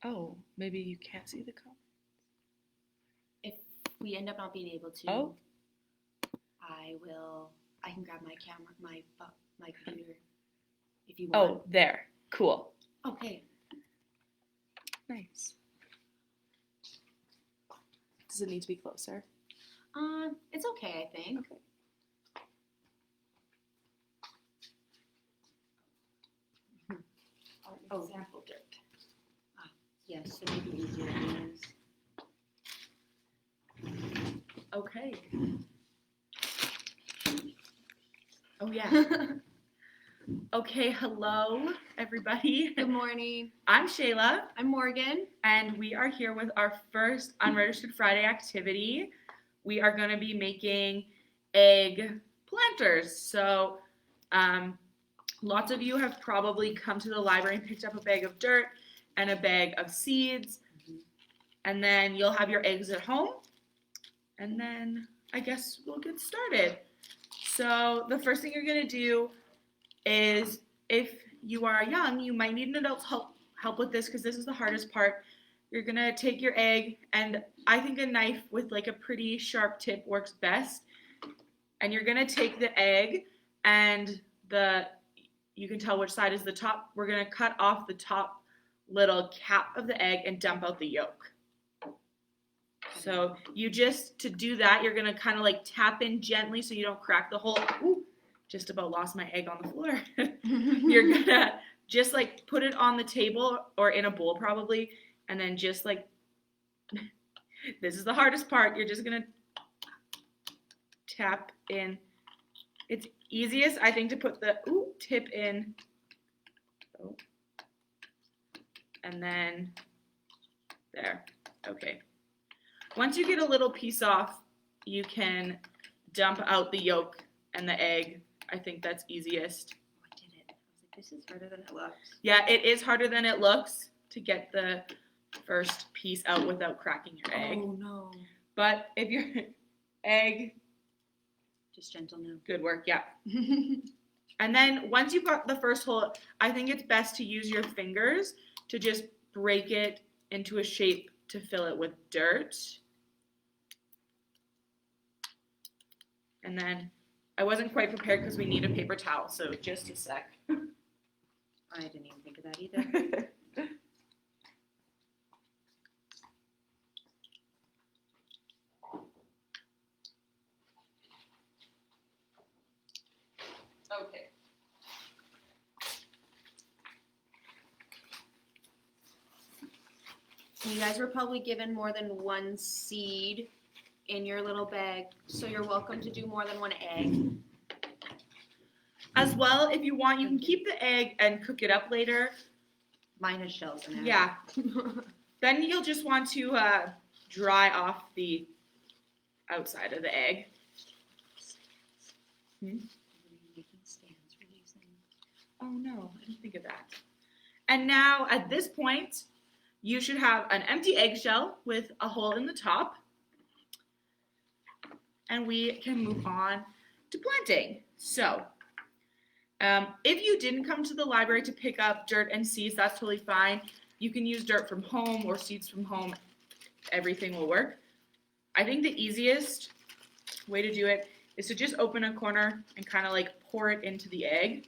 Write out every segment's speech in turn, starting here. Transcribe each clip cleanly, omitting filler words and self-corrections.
Oh, maybe you can't see the comments. If we end up not being able to, Oh. I can grab my camera, my computer, if you want. Oh, there. Cool. Okay. Nice. Does it need to be closer? It's okay, I think. Okay. Oh, sample dirt. Yes, it may be easier to use. Okay. Oh, yeah. Okay, hello, everybody. Good morning. I'm Shayla, I'm Morgan. and we are here with our first Unregistered Friday activity. We are going to be making egg planters. So, lots of you have probably come to the library and picked up a bag of dirt and a bag of seeds, and then you'll have your eggs at home, and then I guess we'll get started. So the first thing you're going to do is, if you are young, you might need an adult's help with this because this is the hardest part. You're going to take your egg, and I think a knife with like a pretty sharp tip works best, and you're going to take the egg, and you can tell which side is the top. We're going to cut off the top little cap of the egg and dump out the yolk. So to do that, you're going to kind of like tap in gently so you don't crack the hole. Ooh, just about lost my egg on the floor. You're going to just like put it on the table or in a bowl probably, and then just like, this is the hardest part. You're just going to tap in. It's easiest, I think, to put the tip in. Oh. And then there. Okay. Once you get a little piece off, you can dump out the yolk and the egg. I think that's easiest. Oh, I did it. I was like, this is harder than it looks. Yeah, it is harder than it looks to get the first piece out without cracking your egg. Oh, no. But if your egg... Just gentle now. Good work, yeah. And then once you've got the first hole, I think it's best to use your fingers to just break it into a shape to fill it with dirt. And then I wasn't quite prepared because we need a paper towel, so just a sec. I didn't even think of that either. Okay. You guys were probably given more than one seed in your little bag, so you're welcome to do more than one egg. As well, if you want, you can keep the egg and cook it up later. Mine has shells in it. Yeah. Then you'll just want to dry off the outside of the egg. Oh no, I didn't think of that. And now at this point, you should have an empty eggshell with a hole in the top. And we can move on to planting. So, if you didn't come to the library to pick up dirt and seeds, that's totally fine. You can use dirt from home or seeds from home. Everything will work. I think the easiest way to do it is to just open a corner and kind of like pour it into the egg.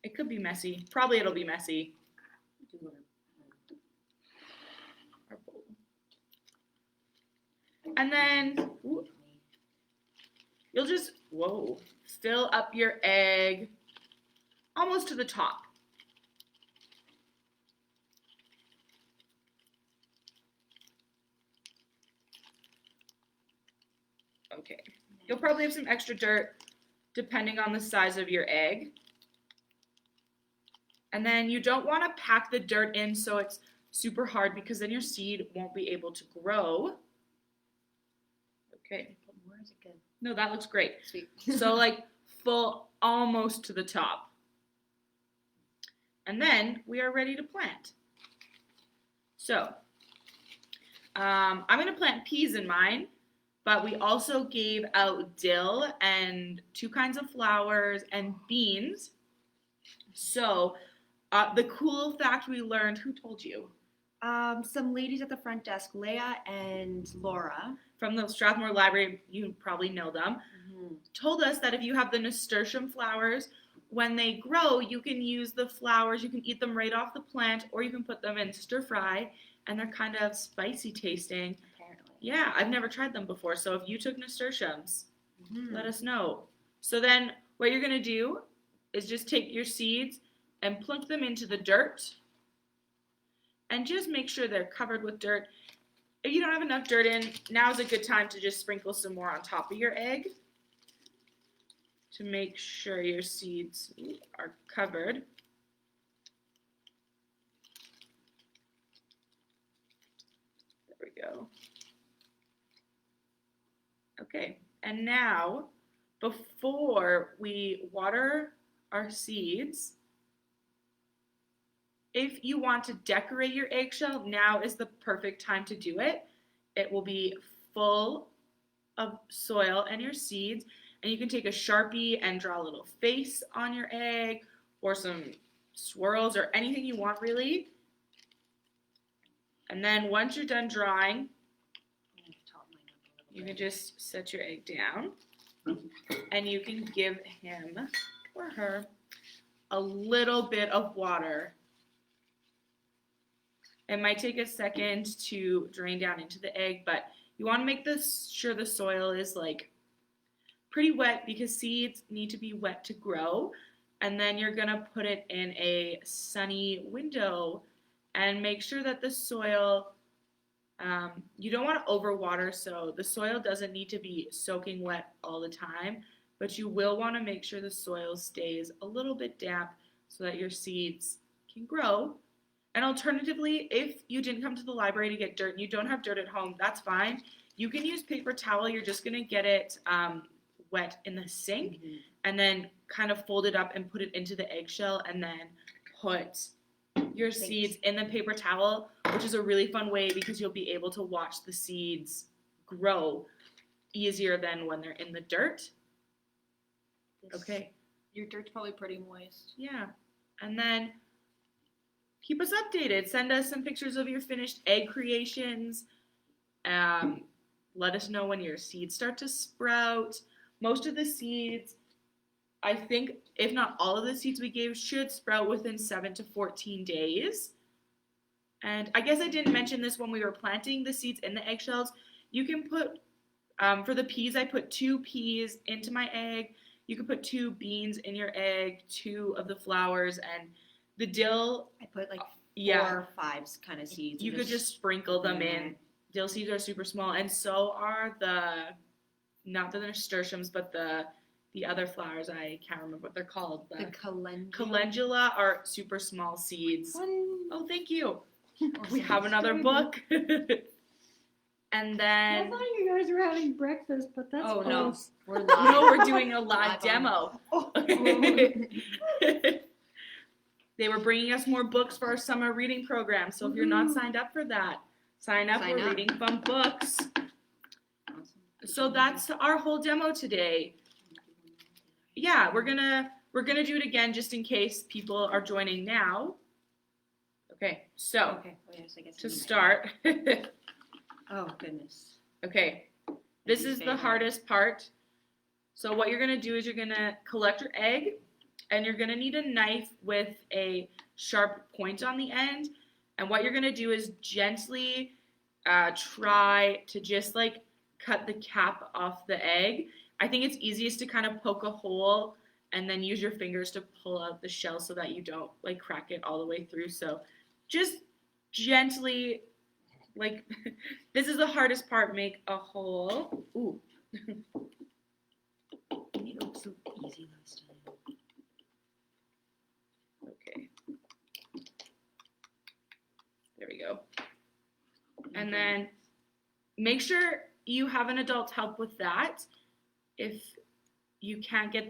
It could be messy. Probably it'll be messy. And then you'll just, fill up your egg almost to the top. Okay. You'll probably have some extra dirt depending on the size of your egg. And then you don't want to pack the dirt in so it's super hard because then your seed won't be able to grow. Okay. Where is it good? No, that looks great. Sweet. So like full almost to the top. And then we are ready to plant. So I'm going to plant peas in mine, but we also gave out dill and 2 kinds of flowers and beans. So the cool fact we learned, who told you? Some ladies at the front desk, Leah and Laura, from the Strathmore Library, you probably know them, mm-hmm. told us that if you have the nasturtium flowers, when they grow, you can use the flowers, you can eat them right off the plant, or you can put them in stir fry, and they're kind of spicy tasting. Apparently. Yeah, I've never tried them before, so if you took nasturtiums, Mm-hmm. let us know. So then what you're going to do is just take your seeds and plunk them into the dirt, and just make sure they're covered with dirt. If you don't have enough dirt in, now's a good time to just sprinkle some more on top of your egg to make sure your seeds are covered. There we go. Okay, and now before we water our seeds, if you want to decorate your eggshell, now is the perfect time to do it. It will be full of soil and your seeds, and you can take a Sharpie and draw a little face on your egg or some swirls or anything you want really. And then once you're done drawing, you can just set your egg down and you can give him or her a little bit of water. It might take a second to drain down into the egg, but you want to make sure the soil is like pretty wet because seeds need to be wet to grow. And then you're going to put it in a sunny window and make sure that the soil, you don't want to overwater, so the soil doesn't need to be soaking wet all the time, but you will want to make sure the soil stays a little bit damp so that your seeds can grow. And alternatively, if you didn't come to the library to get dirt and you don't have dirt at home, that's fine. You can use paper towel. You're just going to get it wet in the sink and then kind of fold it up and put it into the eggshell and then put your seeds in the paper towel, which is a really fun way because you'll be able to watch the seeds grow easier than when they're in the dirt. Okay. Your dirt's probably pretty moist. Yeah. And then keep us updated. Send us some pictures of your finished egg creations. Let us know when your seeds start to sprout. Most of the seeds, I think, if not all of the seeds we gave, should sprout within 7 to 14 days. And I guess I didn't mention this when we were planting the seeds in the eggshells. You can put, for the peas, I put 2 peas into my egg. You can put 2 beans in your egg, 2 of the flowers, and the dill. I put like 4 yeah, or 5 kind of seeds. You could just sprinkle them in. Dill seeds are super small, and so are not the nasturtiums, but the other flowers. I can't remember what they're called. The calendula. Calendula are super small seeds. Oh, thank you. We have another book. And then I thought you guys were having breakfast, but that's no, false. we're live. no, we're doing a live demo. Oh. They were bringing us more books for our summer reading program. So if you're not signed up for that, sign up. We're reading fun books. So that's our whole demo today. Yeah, we're gonna do it again just in case people are joining now. Okay, so Okay. Oh, yes, I guess to start. Oh, goodness. Okay, this is the hardest part. So what you're gonna do is you're gonna collect your egg, and you're gonna need a knife with a sharp point on the end. And what you're gonna do is gently try to just like cut the cap off the egg. I think it's easiest to kind of poke a hole and then use your fingers to pull out the shell so that you don't like crack it all the way through. So just gently, like, this is the hardest part, make a hole. Ooh. It looked so easy last time. Okay. There we go. And then make sure you have an adult help with that. If you can't get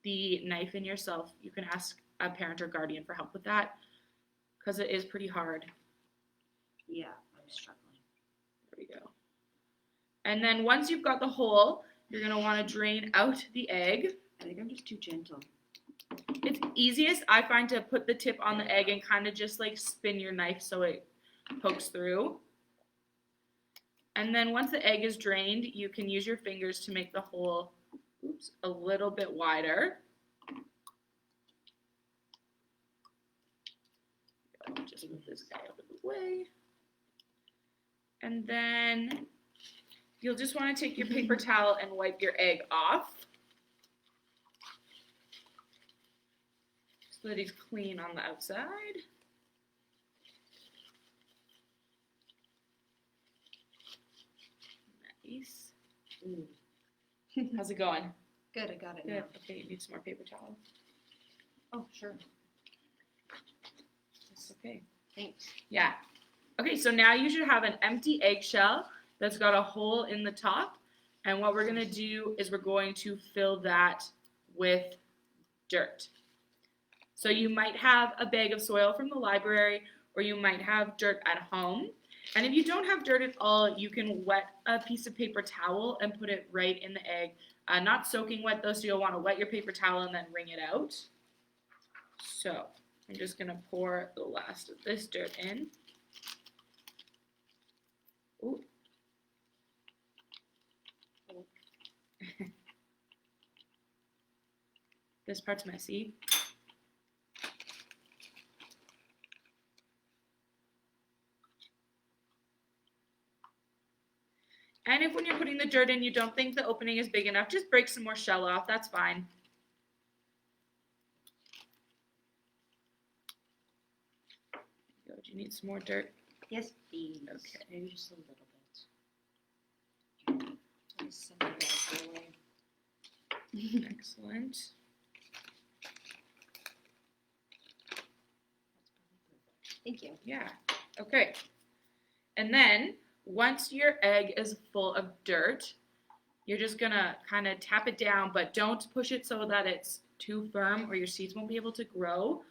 the knife in yourself, you can ask a parent or guardian for help with that because it is pretty hard. Yeah, I'm struggling. There we go. And then once you've got the hole, you're going to want to drain out the egg. I think I'm just too gentle. It's easiest, I find, to put the tip on the egg and kind of just like spin your knife so it pokes through. And then once the egg is drained, you can use your fingers to make the hole, a little bit wider. Just move this guy out of the way. And then you'll just want to take your paper towel and wipe your egg off so that he's clean on the outside. Nice. How's it going? Good, I got it Good. now. Okay, you need some more paper towel. Oh, sure. Okay. Thanks. Yeah. Okay, so now you should have an empty eggshell that's got a hole in the top. And what we're going to do is we're going to fill that with dirt. So you might have a bag of soil from the library, or you might have dirt at home. And if you don't have dirt at all, you can wet a piece of paper towel and put it right in the egg. Not soaking wet though, so you'll want to wet your paper towel and then wring it out. So I'm just going to pour the last of this dirt in. Ooh. This part's messy. And if when you're putting the dirt in, you don't think the opening is big enough, just break some more shell off. That's fine. Do you need some more dirt? Yes, please. Okay. Maybe just a little bit. Just set the bag away. Excellent. Thank you. Yeah. Okay. And then once your egg is full of dirt, you're just gonna kind of tap it down, but don't push it so that it's too firm or your seeds won't be able to grow.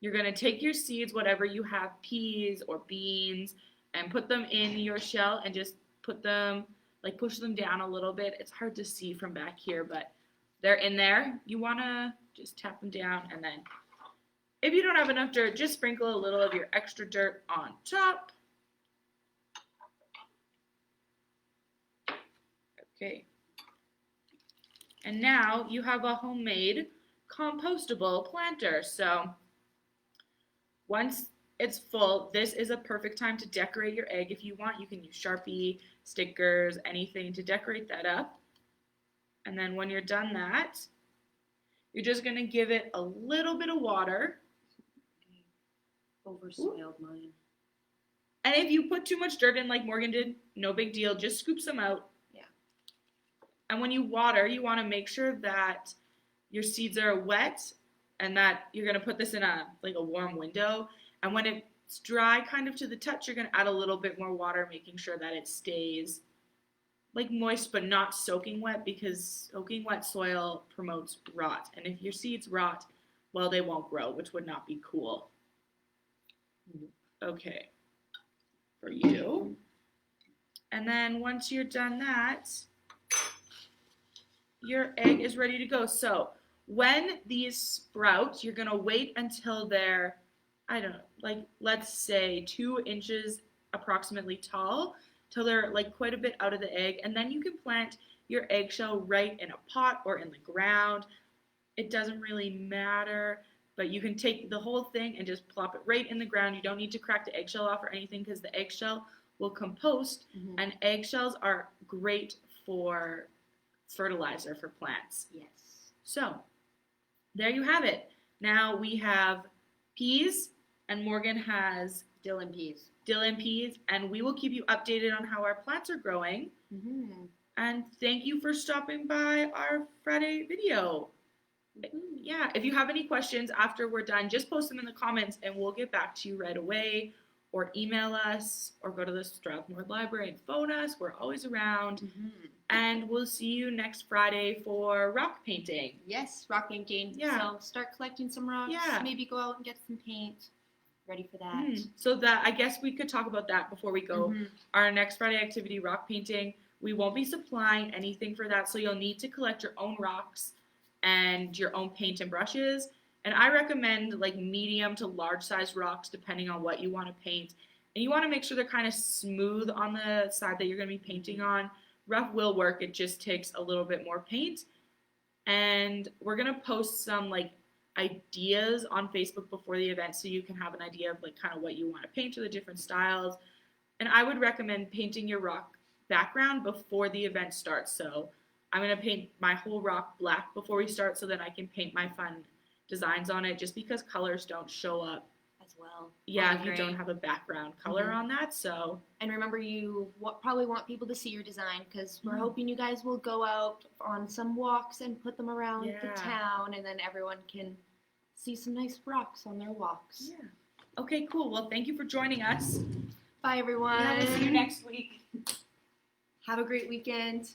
You're gonna take your seeds, whatever you have, peas or beans, and put them in your shell and just put them, like push them down a little bit. It's hard to see from back here, but they're in there. You wanna just tap them down, and then if you don't have enough dirt, just sprinkle a little of your extra dirt on top. Okay. And now you have a homemade compostable planter. So once it's full, this is a perfect time to decorate your egg. If you want, you can use Sharpie, stickers, anything to decorate that up. And then when you're done that, you're just gonna give it a little bit of water. Oversoiled mine. And if you put too much dirt in like Morgan did, no big deal, just scoop some out. Yeah. And when you water, you wanna make sure that your seeds are wet and that you're gonna put this in a warm window. And when it's dry kind of to the touch, you're gonna add a little bit more water, making sure that it stays like moist but not soaking wet, because soaking wet soil promotes rot. And if your seeds rot, well, they won't grow, which would not be cool. Okay, for you. And then once you're done that, your egg is ready to go. So when these sprout, you're gonna wait until they're, I don't know, like let's say 2 inches approximately tall, till they're like quite a bit out of the egg, and then you can plant your eggshell right in a pot or in the ground. It doesn't really matter, but you can take the whole thing and just plop it right in the ground. You don't need to crack the eggshell off or anything, because the eggshell will compost, and eggshells are great for fertilizer for plants. Yes. So there you have it. Now we have peas, and Morgan has Dill and peas. dill and peas, and we will keep you updated on how our plants are growing. Mm-hmm. And thank you for stopping by our Friday video. Yeah, if you have any questions after we're done, just post them in the comments and we'll get back to you right away, or email us, or go to the Strathmore Library and phone us. We're always around. And we'll see you next Friday for rock painting. Yes, rock painting. Yeah. So start collecting some rocks. Yeah. Maybe go out and get some paint. Ready for that. So that, I guess we could talk about that before we go. Our next Friday activity, rock painting, we won't be supplying anything for that, so you'll need to collect your own rocks and your own paint and brushes. And I recommend like medium to large size rocks depending on what you want to paint. And you want to make sure they're kind of smooth on the side that you're going to be painting on. Rough will work, it just takes a little bit more paint. And we're going to post some like ideas on Facebook before the event so you can have an idea of like kind of what you want to paint or the different styles. And I would recommend painting your rock background before the event starts. So I'm going to paint my whole rock black before we start so that I can paint my fun designs on it, just because colors don't show up. As well. Yeah, Would if be you don't great. have a background color on that. So And remember, you probably want people to see your design because we're Mhm. hoping you guys will go out on some walks and put them around the Yeah. town, and then everyone can see some nice rocks on their walks. yeah. Okay, cool. Well, thank you for joining us. Bye, everyone. Yeah, we'll see you next week. Have a great weekend.